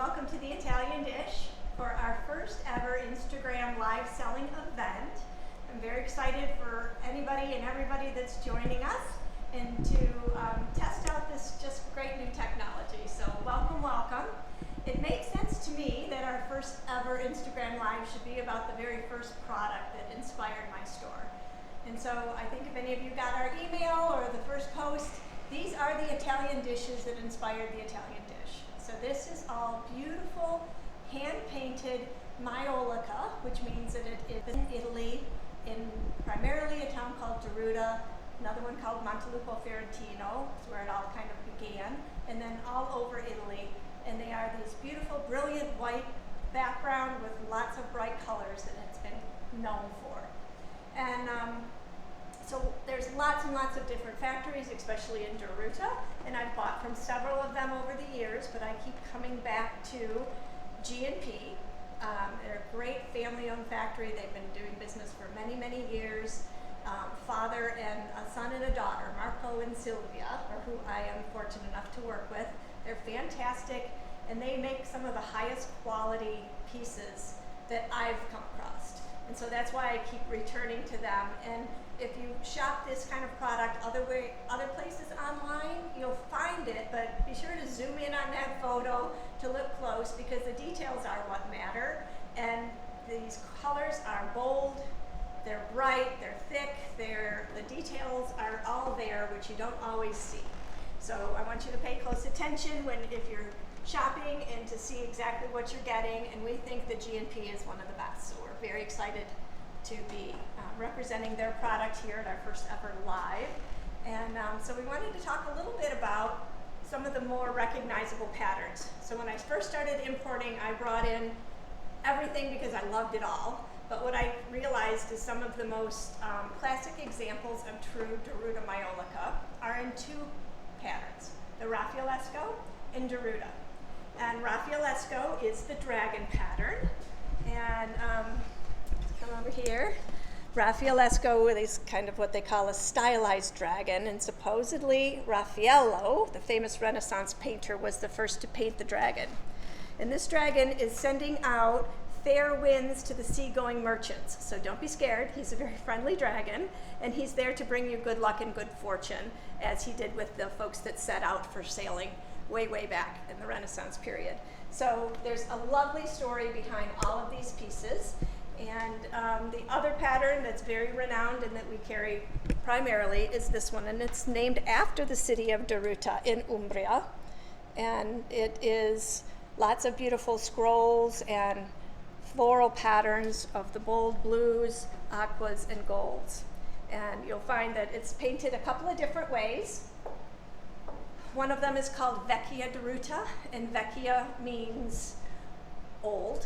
welcome to the Italian Dish for our first ever Instagram live selling event. I'm very excited for anybody and everybody that's joining us and to test out this just great new technology. So welcome, welcome. It makes sense to me that our first ever Instagram live should be about the very first product that inspired my store. And so I think if any of you got our email or the first post, these are the Italian dishes that inspired the Italian dish. So this is all beautiful, hand-painted maiolica, which means that it is in Italy, in primarily a town called Deruta, another one called Montelupo Fiorentino, is where it all kind of began, and then all over Italy. And they are these beautiful, brilliant white background with lots of bright colors that it's been known for. And so there's lots and lots of different factories, especially in Deruta, and I've bought from several of them over the years, but I keep coming back to G&P. They're a great family-owned factory. They've been doing business for many, many years. Father and a son and a daughter, Marco and Silvia, are who I am fortunate enough to work with. They're fantastic, and they make some of the highest quality pieces that I've come across. And so that's why I keep returning to them. And if you shop this kind of product other places online, you'll find it, but be sure to zoom in on that photo to look close, because the details are what matter. And these colors are bold, they're bright, they're thick, the details are all there, which you don't always see. So I want you to pay close attention if you're shopping and to see exactly what you're getting, and we think the G&P is one of the best. So we're very excited to be representing their product here at our first ever live. And so we wanted to talk a little bit about some of the more recognizable patterns. So when I first started importing, I brought in everything because I loved it all. But what I realized is some of the most classic examples of true Deruta maiolica are in two patterns, the Raffaellesco and Deruta. And Raffaellesco is the dragon pattern. And come over here. Raffaellesco is kind of what they call a stylized dragon, and supposedly Raffaello, the famous Renaissance painter, was the first to paint the dragon. And this dragon is sending out fair winds to the seagoing merchants. So don't be scared, he's a very friendly dragon, and he's there to bring you good luck and good fortune, as he did with the folks that set out for sailing way, way back in the Renaissance period. So there's a lovely story behind all of these pieces. And the other pattern that's very renowned and that we carry primarily is this one, and it's named after the city of Deruta in Umbria. And it is lots of beautiful scrolls and floral patterns of the bold blues, aquas, and golds. And you'll find that it's painted a couple of different ways. One of them is called Vecchia Deruta, and Vecchia means old.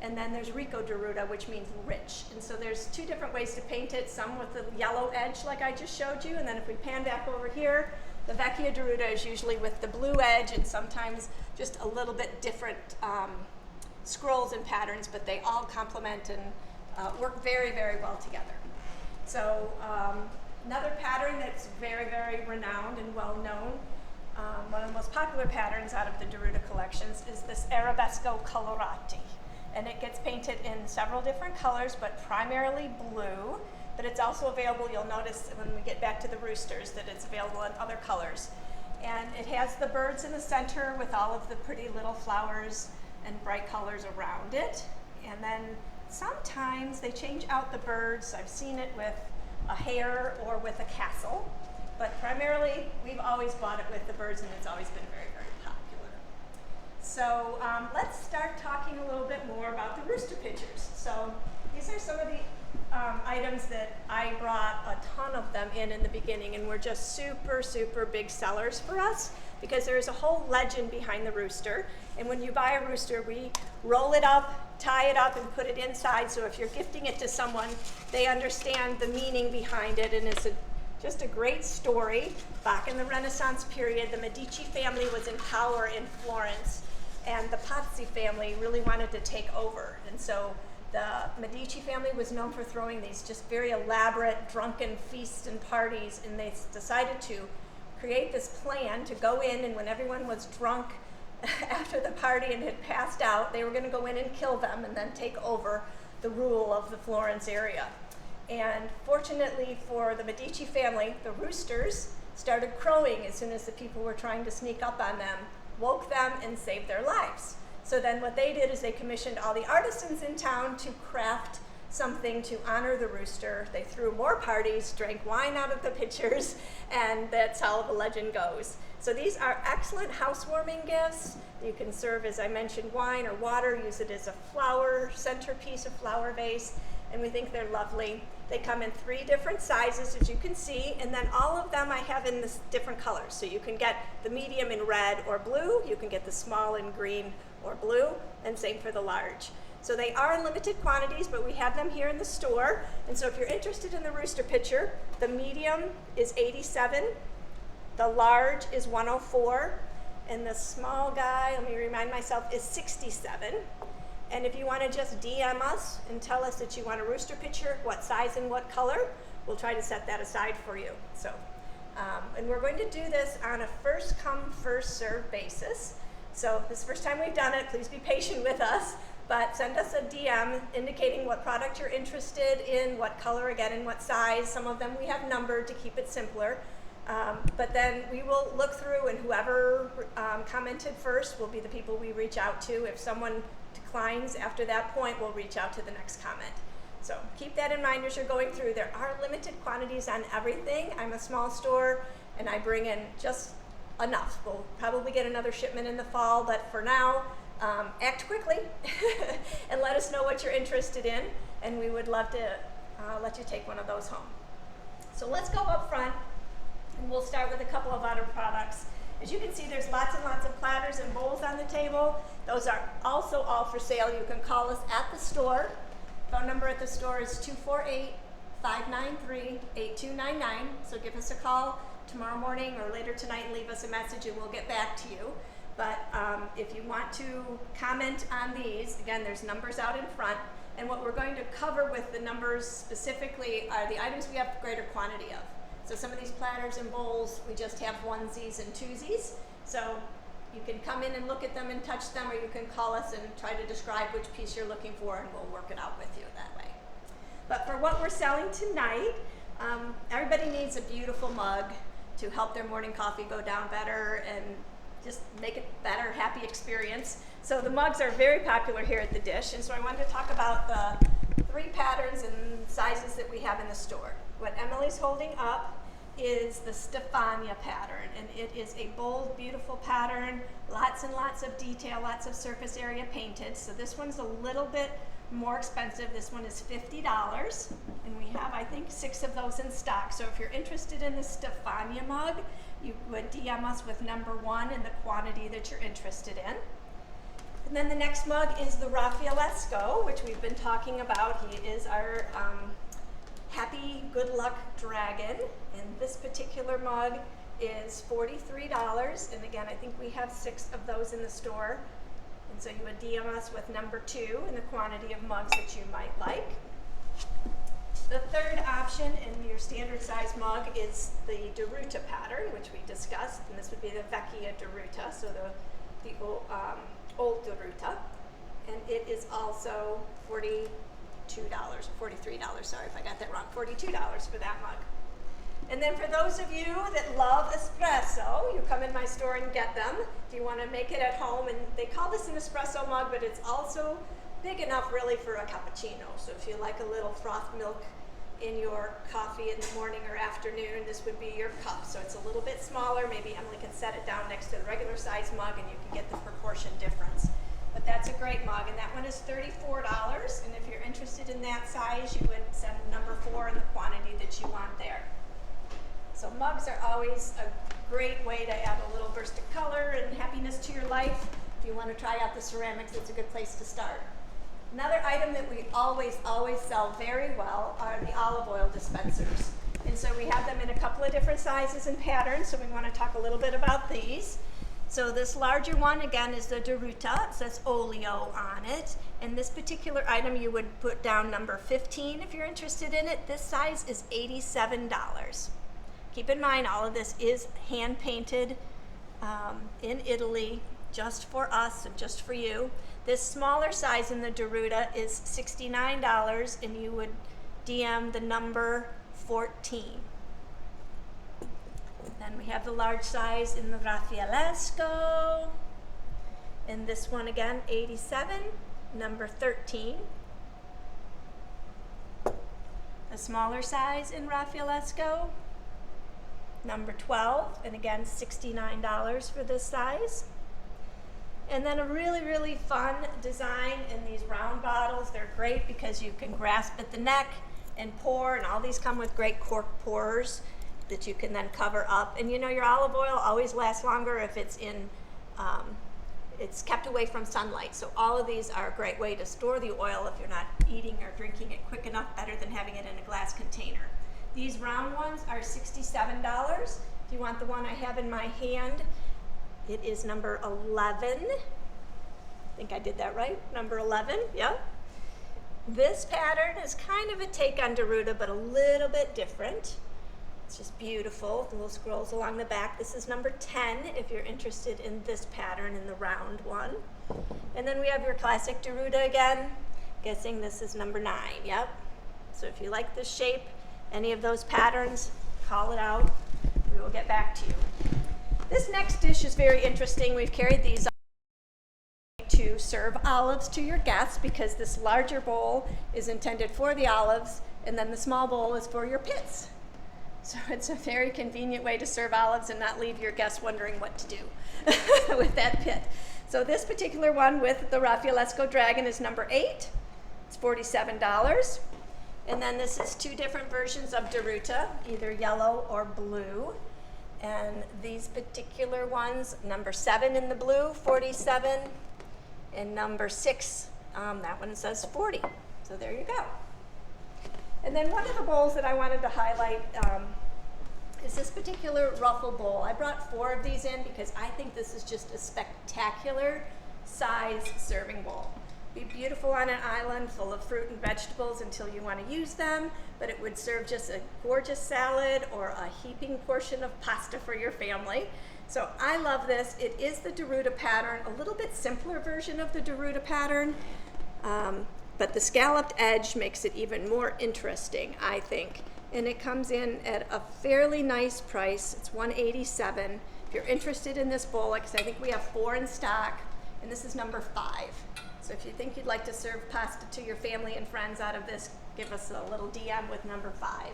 And then there's Ricco Deruta, which means rich. And so there's two different ways to paint it, some with the yellow edge like I just showed you, and then if we pan back over here, the Vecchia Deruta is usually with the blue edge and sometimes just a little bit different scrolls and patterns, but they all complement and work very, very well together. So another pattern that's very, very renowned and well known, one of the most popular patterns out of the Deruta collections is this Arabesco Colorati. And it gets painted in several different colors, but primarily blue. But it's also available, you'll notice when we get back to the roosters, that it's available in other colors. And it has the birds in the center with all of the pretty little flowers and bright colors around it. And then sometimes they change out the birds. I've seen it with a hare or with a castle. But primarily, we've always bought it with the birds, and it's always been very, very popular. So let's start talking a little bit more about the rooster pictures. So these are some of the items that I brought a ton of them in the beginning, and were just super, super big sellers for us, because there's a whole legend behind the rooster. And when you buy a rooster, we roll it up, tie it up, and put it inside. So if you're gifting it to someone, they understand the meaning behind it, and it's just a great story. Back in the Renaissance period, the Medici family was in power in Florence, and the Pazzi family really wanted to take over. And so the Medici family was known for throwing these just very elaborate drunken feasts and parties, and they decided to create this plan to go in, and when everyone was drunk, after the party and had passed out, they were going to go in and kill them and then take over the rule of the Florence area. And fortunately for the Medici family, the roosters started crowing as soon as the people were trying to sneak up on them, woke them, and saved their lives. So then what they did is they commissioned all the artisans in town to craft something to honor the rooster. They threw more parties, drank wine out of the pitchers, and that's how the legend goes. So these are excellent housewarming gifts. You can serve, as I mentioned, wine or water, use it as a flower centerpiece, a flower vase, and we think they're lovely. They come in 3 different sizes, as you can see, and then all of them I have in this different colors. So you can get the medium in red or blue, you can get the small in green or blue, and same for the large. So they are in limited quantities, but we have them here in the store. And so if you're interested in the rooster pitcher, the medium is $87, the large is $104, and the small guy, let me remind myself, is $67. And if you want to just DM us and tell us that you want a rooster pitcher, what size and what color, we'll try to set that aside for you. So, and we're going to do this on a first come, first served basis. So this is the first time we've done it, please be patient with us, but send us a DM indicating what product you're interested in, what color again, and what size. Some of them we have numbered to keep it simpler. But then we will look through, and whoever commented first will be the people we reach out to. If someone declines after that point, we'll reach out to the next comment. So keep that in mind as you're going through. There are limited quantities on everything. I'm a small store, and I bring in just enough. We'll probably get another shipment in the fall, but for now, act quickly and let us know what you're interested in, and we would love to let you take one of those home. So let's go up front, and we'll start with a couple of other products. As you can see, there's lots and lots of platters and bowls on the table. Those are also all for sale. You can call us at the store. Phone number at the store is 248-593-8299. So give us a call tomorrow morning or later tonight and leave us a message, and we'll get back to you. But if you want to comment on these, again, there's numbers out in front. And what we're going to cover with the numbers specifically are the items we have greater quantity of. So some of these platters and bowls, we just have onesies and twosies. So you can come in and look at them and touch them, or you can call us and try to describe which piece you're looking for, and we'll work it out with you that way. But for what we're selling tonight, everybody needs a beautiful mug to help their morning coffee go down better and just make it better, happy experience. So the mugs are very popular here at the Dish, and so I wanted to talk about the 3 patterns and sizes that we have in the store. What Emily's holding up is the Stefania pattern, and it is a bold, beautiful pattern, lots and lots of detail, lots of surface area painted. So this one's a little bit more expensive. This one is $50, and we have, I think, 6 of those in stock. So if you're interested in the Stefania mug, you would DM us with number 1 and the quantity that you're interested in. And then the next mug is the Raffaellesco, which we've been talking about. He is our happy good luck dragon, and this particular mug is $43, and again, I think we have 6 of those in the store. And so you would DM us with number 2 and the quantity of mugs that you might like. The third option in your standard size mug is the Deruta pattern, which we discussed, and this would be the Vecchia Deruta, so the old Deruta, and it is also $43, sorry if I got that wrong, $42 for that mug. And then for those of you that love espresso, you come in my store and get them. If you want to make it at home, and they call this an espresso mug, but it's also big enough really for a cappuccino. So if you like a little froth milk in your coffee in the morning or afternoon, this would be your cup. So it's a little bit smaller. Maybe Emily can set it down next to the regular size mug and you can get the proportion difference. But that's a great mug, and that one is $34. And if you're interested in that size, you would send number 4 in the quantity that you want there. So mugs are always a great way to add a little burst of color and happiness to your life. If you want to try out the ceramics, it's a good place to start. Another item that we always sell very well are the olive oil dispensers. And so we have them in a couple of different sizes and patterns, so we want to talk a little bit about these. So this larger one, again, is the Deruta. It says Olio on it. And this particular item, you would put down number 15 if you're interested in it. This size is $87. Keep in mind, all of this is hand-painted in Italy, just for us and just for you. This smaller size in the Deruta is $69, and you would DM the number 14. Then we have the large size in the Raffaellesco. And this one again, 87, number 13. The smaller size in Raffaellesco, number 12, and again, $69 for this size. And then a really, really fun design in these round bottles. They're great because you can grasp at the neck and pour, and all these come with great cork pourers that you can then cover up. And you know, your olive oil always lasts longer if it's in, it's kept away from sunlight. So all of these are a great way to store the oil if you're not eating or drinking it quick enough, better than having it in a glass container. These round ones are $67. If you want the one I have in my hand, it is number 11. I think I did that right, number 11, yeah. This pattern is kind of a take on Deruta, but a little bit different. It's just beautiful, the little scrolls along the back. This is number 10 if you're interested in this pattern in the round one. And then we have your classic Deruta again. Guessing this is number 9, yep. So if you like this shape, any of those patterns, call it out. We will get back to you. This next dish is very interesting. We've carried these to serve olives to your guests because this larger bowl is intended for the olives, and then the small bowl is for your pits. So it's a very convenient way to serve olives and not leave your guests wondering what to do with that pit. So this particular one with the Raffaellesco Dragon is number 8. It's $47. And then this is 2 different versions of Deruta, either yellow or blue. And these particular ones, number 7 in the blue, 47, and number 6, that one says 40. So there you go. And then one of the bowls that I wanted to highlight is this particular ruffle bowl. I brought 4 of these in because I think this is just a spectacular size serving bowl. Be beautiful on an island full of fruit and vegetables until you want to use them, but it would serve just a gorgeous salad or a heaping portion of pasta for your family. So I love this. It is the Deruta pattern, a little bit simpler version of the Deruta pattern, but the scalloped edge makes it even more interesting, I think. And it comes in at a fairly nice price. It's $187. If you're interested in this bowl, like I said, I think we have 4 in stock, and this is number 5. So if you think you'd like to serve pasta to your family and friends out of this, give us a little DM with number 5.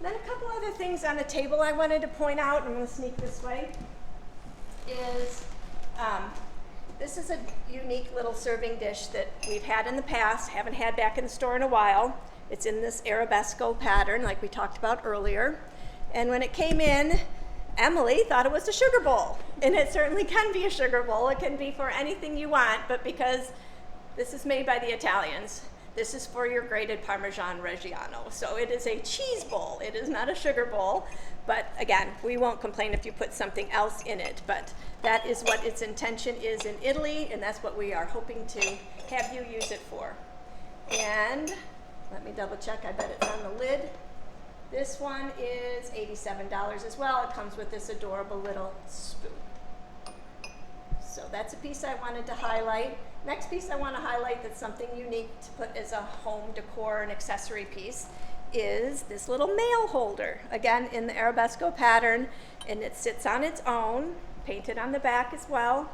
Then a couple other things on the table I wanted to point out, I'm going to sneak this way, is this is a unique little serving dish that we've had in the past, haven't had back in the store in a while. It's in this arabesco pattern like we talked about earlier. And when it came in, Emily thought it was a sugar bowl, and it certainly can be a sugar bowl. It can be for anything you want, but because this is made by the Italians, this is for your grated Parmesan Reggiano. So it is a cheese bowl. It is not a sugar bowl, but again, we won't complain if you put something else in it, but that is what its intention is in Italy, and that's what we are hoping to have you use it for. And let me double check, I bet it's on the lid. This one is $87 as well. It comes with this adorable little spoon. So that's a piece I wanted to highlight. Next piece I want to highlight that's something unique to put as a home decor and accessory piece is this little mail holder. Again, in the arabesco pattern, and it sits on its own, painted on the back as well.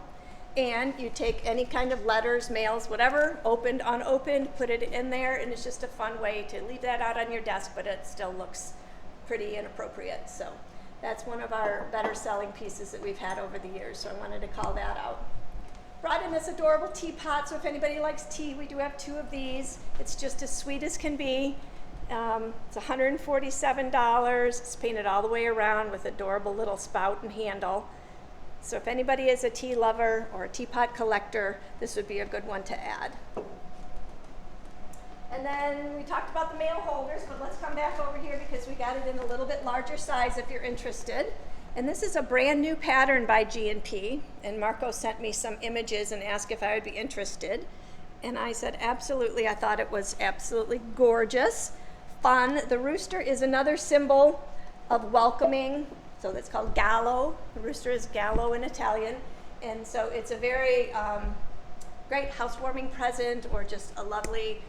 And you take any kind of letters, mails, whatever, opened, unopened, put it in there, and it's just a fun way to leave that out on your desk, but it still looks pretty and appropriate. So that's one of our better selling pieces that we've had over the years, so I wanted to call that out. Brought in this adorable teapot, so if anybody likes tea, we do have 2 of these. It's just as sweet as can be. It's $147. It's painted all the way around with adorable little spout and handle. So if anybody is a tea lover or a teapot collector, this would be a good one to add. And then we talked about the mail holders, but let's come back over here because we got it in a little bit larger size if you're interested. And this is a brand new pattern by G&P, and Marco sent me some images and asked if I would be interested. And I said absolutely. I thought it was absolutely gorgeous, fun. The rooster is another symbol of welcoming. So that's called Gallo. The rooster is Gallo in Italian. And so it's a very great housewarming present, or just a lovely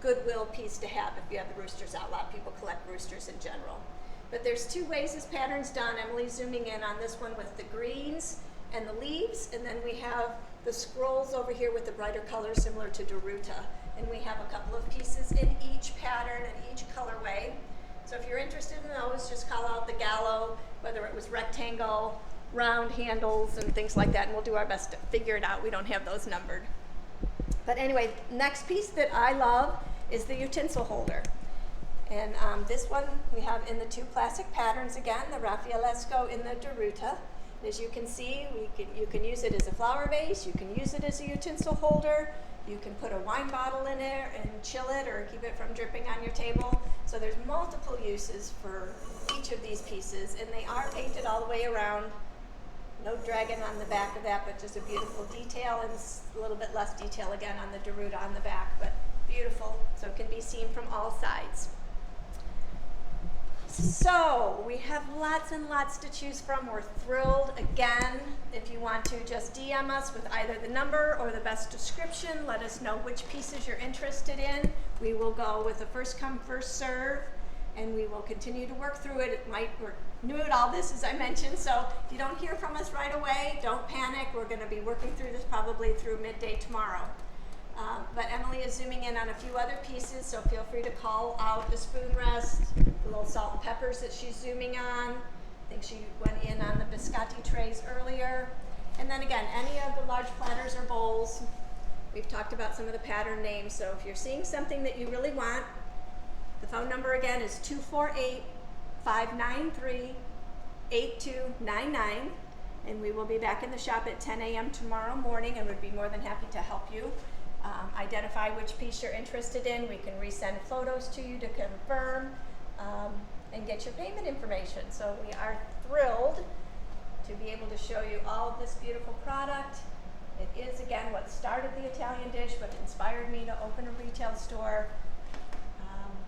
goodwill piece to have if you have the roosters out. A lot of people collect roosters in general. But there's two ways this pattern's done. Emily's zooming in on this one with the greens and the leaves, and then we have the scrolls over here with the brighter colors similar to Daruta. And we have a couple of pieces in each pattern and each colorway. So if you're interested in those, just call out the Gallo, whether it was rectangle, round handles, and things like that, and we'll do our best to figure it out. We don't have those numbered. But anyway, next piece that I love is the utensil holder. And this one we have in the two classic patterns again, the Raffaellesco in the Daruta. As you can see, you can use it as a flower vase, you can use it as a utensil holder, you can put a wine bottle in there and chill it or keep it from dripping on your table. So there's multiple uses for each of these pieces, and they are painted all the way around. No dragon on the back of that, but just a beautiful detail, and a little bit less detail again on the Daruta on the back, but beautiful, so it can be seen from all sides. So we have lots and lots to choose from. We're thrilled. Again, if you want to just DM us with either the number or the best description, let us know which pieces you're interested in. We will go with a first come, first serve, and we will continue to work through it. We're new at all this, as I mentioned, so if you don't hear from us right away, don't panic. We're going to be working through this probably through midday tomorrow. But Emily is zooming in on a few other pieces, so feel free to call out the spoon rest, the little salt and peppers that she's zooming on. I think she went in on the biscotti trays earlier. And then again, any of the large platters or bowls. We've talked about some of the pattern names, so if you're seeing something that you really want, the phone number again is 248-593-8299, and we will be back in the shop at 10 a.m. tomorrow morning, and would be more than happy to help you identify which piece you're interested in. We can resend photos to you to confirm and get your payment information. So we are thrilled to be able to show you all of this beautiful product. It is, again, what started the Italian dish, what inspired me to open a retail store.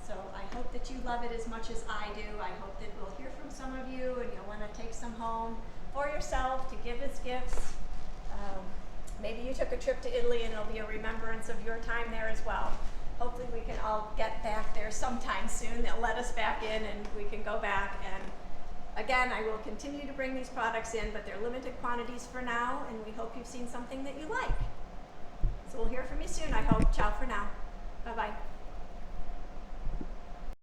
So I hope that you love it as much as I do. I hope that we'll hear from some of you and you'll want to take some home for yourself to give as gifts. Maybe you took a trip to Italy and it'll be a remembrance of your time there as well. Hopefully we can all get back there sometime soon. They'll let us back in and we can go back. And again, I will continue to bring these products in, but they're limited quantities for now, and we hope you've seen something that you like. So we'll hear from you soon, I hope. Ciao for now. Bye-bye.